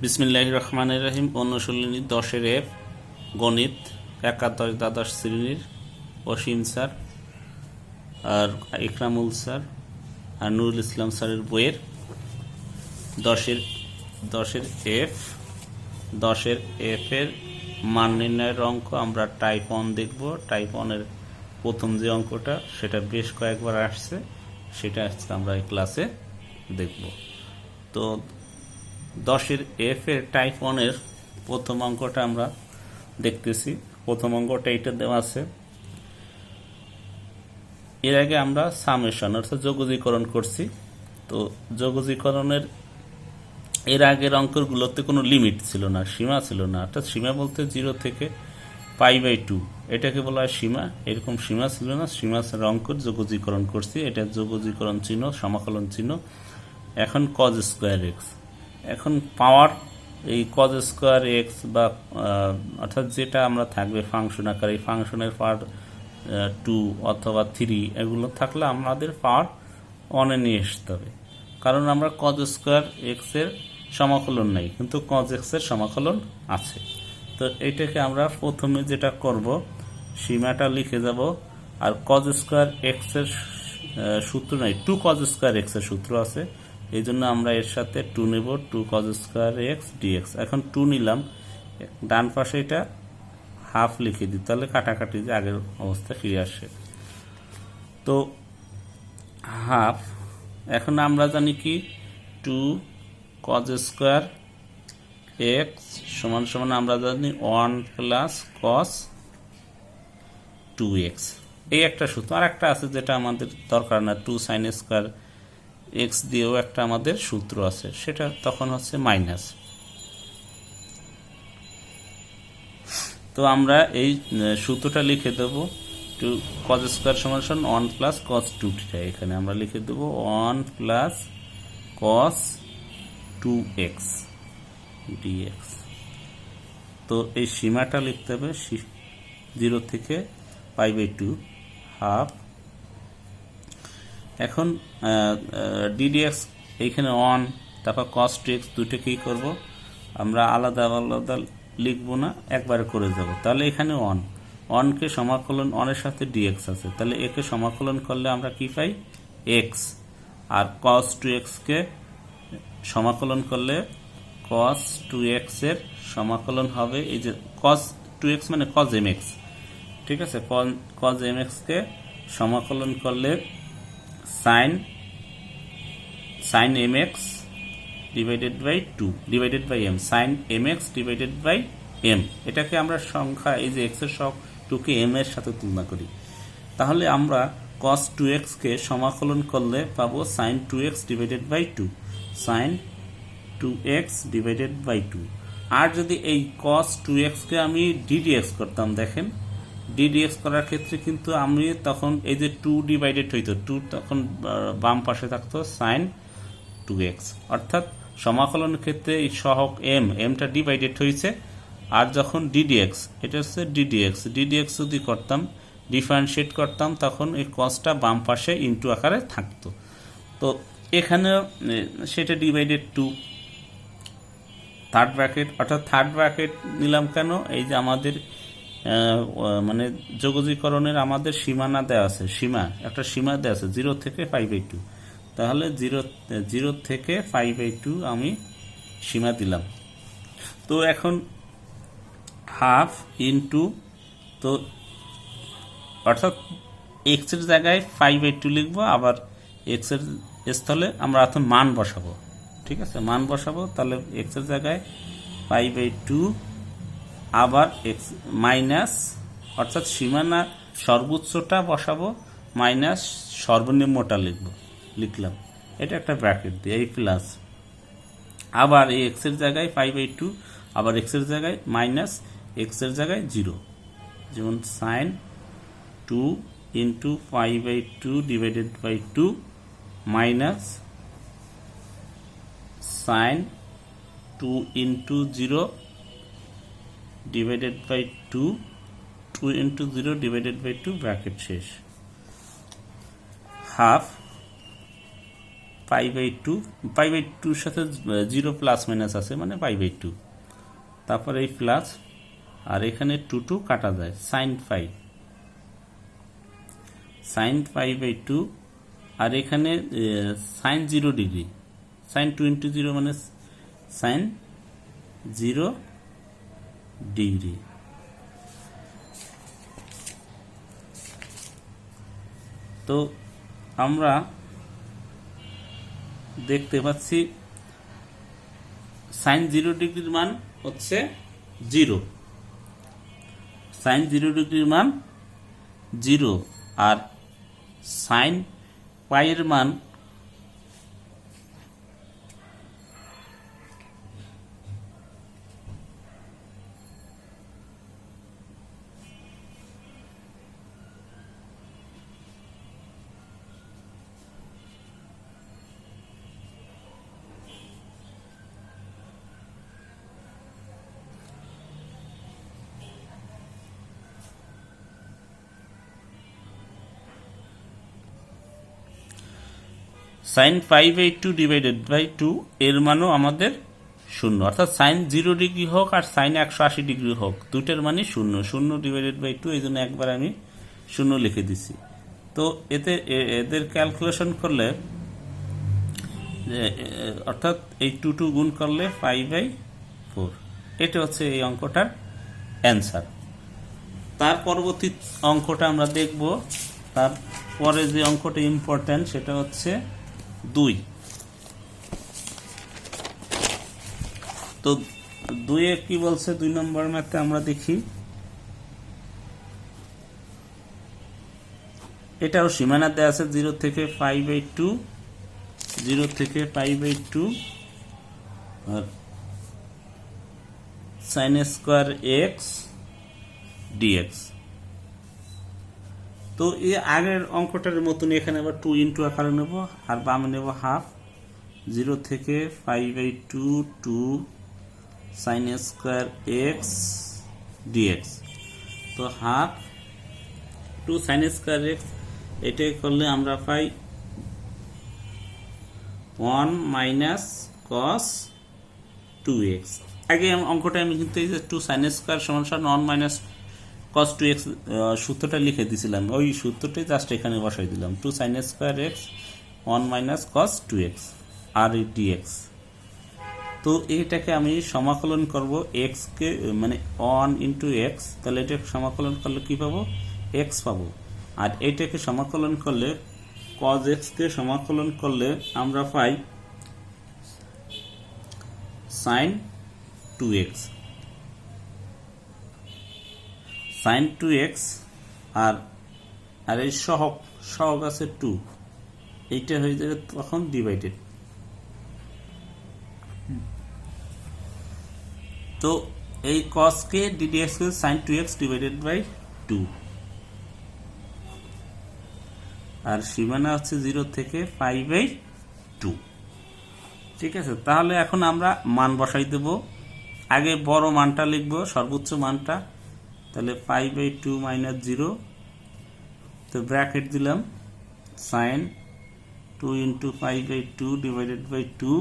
বিসমিল্লাহির রহমানির রহিম। অনুশীলনী 10-এর এফ গণিত একাদশ দ্বাদশ শ্রেণীর অসীম স্যার আর ইকরামুল স্যার আর নুরুল ইসলাম স্যারের বইয়ের 10-এর এফের মান নির্ণয়ের অঙ্ক আমরা টাইপ 1 দেখব। টাইপ 1-এর প্রথম যে অঙ্কটা সেটা বেশ কয়েকবার আসছে, সেটা আজকে আমরা এই ক্লাসে দেখব। তো 10-এর এফের টাইপ 1-এর প্রথম অঙ্কটা আমরা দেখতেছি। প্রথম অঙ্কটা এটা দেওয়া আছে। এর আগে আমরা সামেশন অর্থাৎ যোগজীকরণ করছি। তো যোগজীকরণের এর আগের অঙ্কগুলোতে কোনো লিমিট ছিল না, সীমা ছিল না। অর্থাৎ সীমা বলতে 0 থেকে π/2 এটাকে বলা হয় সীমা। এরকম সীমা ছিল না, সীমা অঙ্কের যোগজীকরণ করছি। এটা যোগজীকরণ চিহ্ন, সমাকলন চিহ্ন। এখন cos স্কোয়ার এক্স, এখন পাওয়ার এই cos স্কোয়ার এক্স বা অর্থাৎ যেটা আমরা থাকবে ফাংশন আকারে, এই ফাংশনের পাওয়ার 2 অথবা 3 এগুলো থাকলে আমাদের পাওয়ার 1-এ নিয়ে আসতে হবে। কারণ আমরা cos স্কোয়ার এক্সের সমাকলন নাই, কিন্তু cos এক্সের সমাকলন আছে। তো এইটাকে আমরা প্রথমে যেটা করব, সীমাটা লিখে যাব। আর cos স্কোয়ার এক্সের সূত্র নাই, 2 cos স্কোয়ার এক্সের সূত্র আছে, এই জন্য আমরা এর সাথে 2 নেব, 2 cos স্কোয়ার এক্স ডিএক্স। এখন 2 নিলাম, ডান পাশে এটা হাফ লিখে দিই, তাহলে কাটাকাটি যে আগের অবস্থায় ফিরে আসে। তো হাফ, এখন আমরা জানি কি 2 cos স্কোয়ার এক্স সমান সমান আমরা জানি 1 + cos 2x। এই একটা সূত্র। আর একটা আছে যেটা আমাদের দরকার না, 2 sin স্কোয়ার এক্স দিয়েও একটা আমাদের সূত্র আছে, সেটা তখন হচ্ছে মাইনাস। তো আমরা এই সূত্রটা লিখে দেব, 2 cos স্কোয়ার সমান সমান 1 + cos 2θ। এখানে আমরা লিখে দেব 1 + cos 2x dx। তো এই সীমাটা লিখতে হবে 0 থেকে π/2 হাফ। এখন ddx এইখানে 1, তারপর cos 2x দুটো কী করব, আমরা আলাদা আলাদা লিখব না, একবারে করে যাব। তাহলে এখানে 1কে সমাকলন, 1-এর সাথে dx আছে, তাহলে একে সমাকলন করলে আমরা কি পাই, x। আর cos 2x-কে সমাকলন করলে cos 2x এর সমাকলন হবে এই যে cos 2x মানে cos mx, ঠিক আছে। cos mx-কে সমাকলন করলে sin mx /2 /m, sin mx /m। এটাকে আমরা সংখ্যা, এই যে x এর সব 2কে m এর সাথে তুলনা করি, তাহলে আমরা cos 2x-কে সমাকলন করলে পাবো sin 2x /2, sin 2x /2। আর যদি এই cos 2x-কে আমি ddx করতাম, দেখেন ddx করার ক্ষেত্রে কিন্তু আমি তখন এই যে 2 ডিভাইডেড হইতো, 2 তখন বাম পাশে থাকতো sin 2x। অর্থাৎ সমাকলনের ক্ষেত্রে এই সহগ mটা ডিভাইডেড হয়েছে। আর যখন ddx, এটা হচ্ছে ddx যদি করতাম, ডিফারেন্সিয়েট করতাম, তখন এই cosটা বাম পাশে ইনটু আকারে থাকতো। তো এখানে সেটা ডিভাইডেড 2 থার্ড ব্র্যাকেট, অর্থাৎ থার্ড ব্র্যাকেট নিলাম কেন, এই যে আমাদের মানে যোগজীকরণের আমাদের সীমানা দেওয়া আছে, একটা সীমা দেওয়া আছে 0 থেকে π/2। তাহলে 0 থেকে π/2 আমি সীমা দিলাম। তো এখন হাফ ইনটু, তো অর্থাৎ এক্সের জায়গায় π/2 লিখবো, আবার এক্সের স্থলে আমরা এখন মান বসাবো, ঠিক আছে, মান বসাবো। তাহলে এক্সের জায়গায় π/2 আবার এক্স মাইনাস, অর্থাৎ সীমানা সর্বোচ্চটা বসাবো মাইনাস সর্বনিম্নটা লিখলাম, এটা একটা ব্র্যাকেট দিয়ে, এই প্লাস আবার এই এক্সের জায়গায় π/2, আবার এক্সের জায়গায় মাইনাস, এক্সের জায়গায় 0, যেমন sin 2 × π/2 /2 মাইনাস sin 2 × 0 /2, 2 × 0 /2 ব্র্যাকেট শেষ। হাফ π/2, π/2 সাথে 0 প্লাস মাইনাস আছে মানে π/2, তারপর এই প্লাস, আর এখানে 2 কাটা যায়, sin π/2, আর এখানে sin 0 ডিগ্রি, sin 2 × 0 মানে sin 0 ডিগ্রি। তো আমরা দেখতে পাচ্ছি sin 0 ডিগ্রির মান হচ্ছে 0, sin 0 ডিগ্রির মান 0, আর sin পাই এর মান sin π/2 ডিভাইডেড বাই 2 এর মানও আমাদের 0, অর্থাৎ sin 0 ডিগ্রি হোক আর sin 180 ডিগ্রি হোক দুটার মানই 0, 0 ডিভাইডেড বাই 2, এই জন্য একবার আমি 0 লিখে দিছি। তো এতে এদের ক্যালকুলেশন করলে, অর্থাৎ এই 2 গুণ করলে π/4, এটা হচ্ছে এই অঙ্কটার অ্যান্সার। তার পরবর্তী অঙ্কটা আমরা দেখব। তারপরে যে অঙ্কটা ইম্পর্ট্যান্ট সেটা হচ্ছে 2। তো 2-এ কি বলছে, 2 নম্বর ম্যাথে আমরা দেখি। এটাও সীমানা দেওয়া আছে 0 থেকে π/2, 0 থেকে π/2, আর sin স্কয়ার x dx। তো এই আগের অঙ্কটার মতন এখানে আবার 2 ইন্টু আকারে নেব, আর বামে নেব হাফ, 0 থেকে π/2 to sin square x dx। তো half to sin square x, এটাই করলে আমরা পাই 1 মাইনাস cos 2x। আগে অঙ্কটা আমি কিন্তু এই যে 2 sin স্কয়ার সমান 1 মাইনাস cos 2x সূত্রটা লিখে দিয়েছিলাম, ওই সূত্রটাই জাস্ট এখানে বসাই দিলাম, 2 sin square x 1 minus cos 2x আর dx। তো এইটাকে আমি সমাকলন করব x কে, মানে 1 ইন্টু x, তাহলে এটাকে সমাকলন করলে কি পাবো, x পাবো। আর এইটাকে সমাকলন করলে cos x কে সমাকলন করলে আমরা পাই sin 2x, sin 2x, আর এই সহগ আছে 2, এইটা হয়ে যাবে তখন ডিভাইডেড। তো এই cos কে ddx কে sin 2x ডিভাইডেড বাই 2, আর সীমানা হচ্ছে 0 থেকে π/2। ঠিক আছে, তাহলে এখন আমরা মান বসাই দেব। আগে বড় মানটা লিখব, সর্বোচ্চ মানটা, তাহলে π/2 মাইনাস 0, তো ব্র্যাকেট দিলাম sin 2 into π/2 divided by 2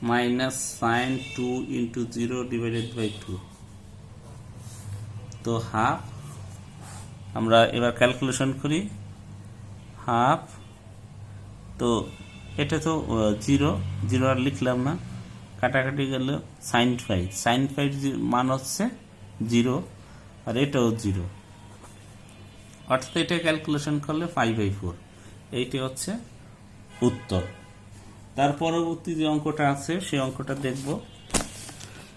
minus sin 2 into 0 divided by 2। তো হাফ, আমরা এবার ক্যালকুলেশন করি, হাফ, তো এটা তো 0 আর লিখলাম না, কাটাকাটি গেল sin 5 মান হচ্ছে 0, আর এটাও 0, অর্থাৎ এটা ক্যালকুলেশন করলে π/4, এইটা হচ্ছে উত্তর। তার পরবর্তী যে অঙ্কটা আছে সেই অঙ্কটা দেখব।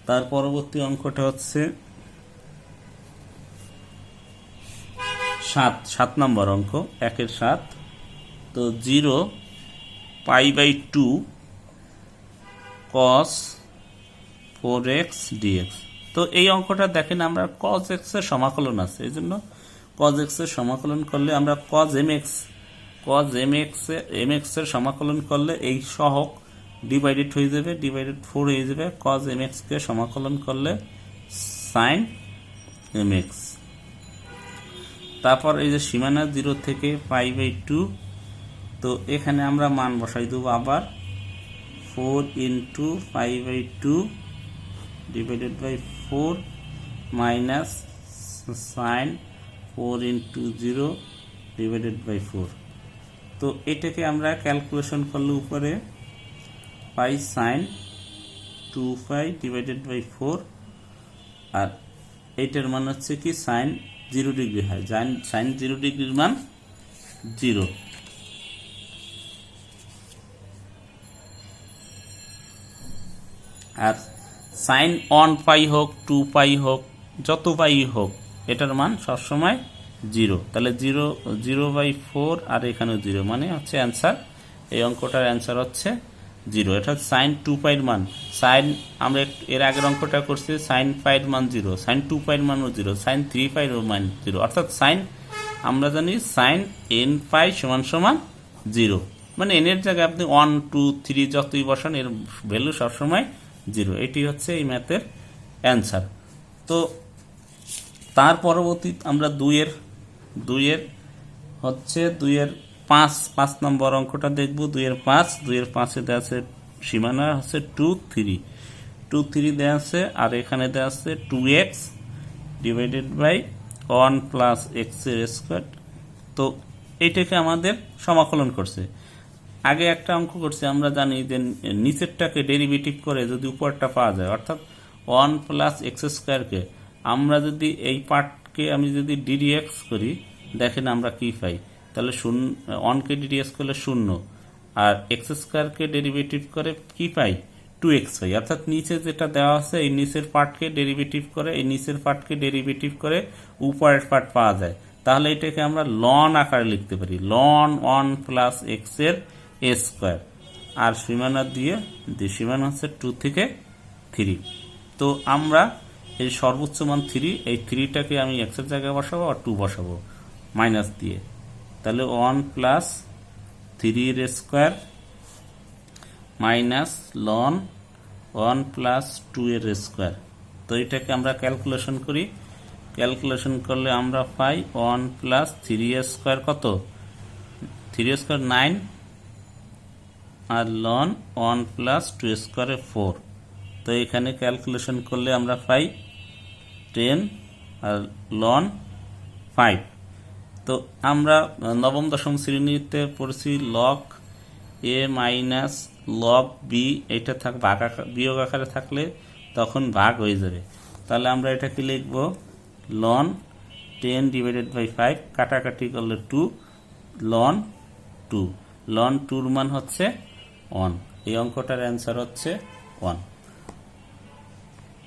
তার পরবর্তী অঙ্কটা হচ্ছে 7 নম্বর অঙ্ক, 1/7। তো 0 π/2 cos 4x dx। তো এই অঙ্কটা দেখেন, আমরা cos x এর সমাকলন আছে, এই জন্য cos x এর সমাকলন করলে আমরা cos mx এর সমাকলন করলে এই সহগ ডিভাইডেড হয়ে যাবে, ডিভাইডেড 4 হয়ে যাবে, cos mx কে সমাকলন করলে sin mx। তারপর এই যে সীমানা 0 থেকে π/2, তো এখানে আমরা মান বসাই দেবো আবার 4 into 5/2 divided by 4 minus sine 4 into 0 divided by 4। তো এটাকে আমরা ক্যালকুলেশন করলে উপরে পাই সাইন 2π ডিভাইডেড বাই 4, আর এইটার মান হচ্ছে কি সাইন 0 ডিগ্রি হয়, সাইন 0 ডিগ্রির মান 0। আর সাইন 1π হোক 2π হোক যত পাই হোক এটার মান সবসময় 0। তাহলে 0/4 আর এখানেও 0, মানে হচ্ছে অ্যান্সার, এই অঙ্কটার অ্যান্সার হচ্ছে 0। এটা সাইন 2π এর মান, সাইন আমরা এর আগের অঙ্কটা করছি সাইন π এর মান 0, সাইন 2π এর মানও 0, সাইন 3π এর মান 0, অর্থাৎ সাইন আমরা জানি সাইন nπ সমান 0, মানে n এর জায়গায় আপনি 1 2 3 যতই বসান এর ভ্যালু সবসময় 0। এটি হচ্ছে এই ম্যাথের অ্যান্সার। তো তার পরবর্তী আমরা 2 এর 5 নম্বর অঙ্কটা দেখব। 2 এর 5 দেওয়া আছে সীমানা হচ্ছে 2 3 দেওয়া আছে, আর এখানে দেওয়া আছে 2x divided by 1 plus X এর স্কোয়ার। তো এইটাকে আমাদের সমাকলন করছে। আগে একটা অঙ্ক করছি, আমরা জানি যে নিচেরটাকে ডেরিভেটিভ করে যদি উপরটা পাওয়া যায়, অর্থাৎ 1 প্লাস এক্স স্কোয়ারকে আমরা যদি এই পার্টকে আমি যদি ডিডিএক্স করি, দেখেন আমরা কি পাই। তাহলে 1কে ডিডিএক্স করলে 0, আর এক্স স্কোয়ারকে ডেরিভেটিভ করে কি পাই 2x পাই। অর্থাৎ নিচে যেটা দেওয়া আছে এই নিচের পার্টকে ডেরিভেটিভ করে এই নিচের পার্টকে ডেরিভেটিভ করে উপরের পার্ট পাওয়া যায়। তাহলে এটাকে আমরা লন আকারে লিখতে পারি, লন 1 প্লাস এক্স এর স্কোয়ার, আর সীমানা দিয়ে সীমানা হচ্ছে 2 থেকে 3। তো আমরা এই সর্বোচ্চ মান 3, এই 3টাকে আমি এক্স এর জায়গায় বসাবো আর 2 বসাবো মাইনাস দিয়ে। তাহলে 1 প্লাস 3 এর স্কোয়ার মাইনাস লন 1 প্লাস 2 এর স্কোয়ার। তো এটাকে আমরা ক্যালকুলেশন করি, ক্যালকুলেশন করলে আমরা পাই 1 প্লাস 3 এর স্কোয়ার কত, 3 এর স্কোয়ার 9, আর লন 1 প্লাস 2 স্কোয়ারে 4। তো এখানে ক্যালকুলেশন করলে আমরা পাই 10 আর লন 5। তো আমরা নবম দশম শ্রেণীতে পড়ছি লগ এ মাইনাস লগ বি, এটা বিয়োগ আকারে থাকলে তখন ভাগ হয়ে যাবে। তাহলে আমরা এটাকে লিখব লন 10 ডিভাইডেড বাই 5, কাটাকাটি করলে 2, লন 2, লন 2 মান হচ্ছে 1। এই অঙ্কটার অ্যান্সার হচ্ছে 1।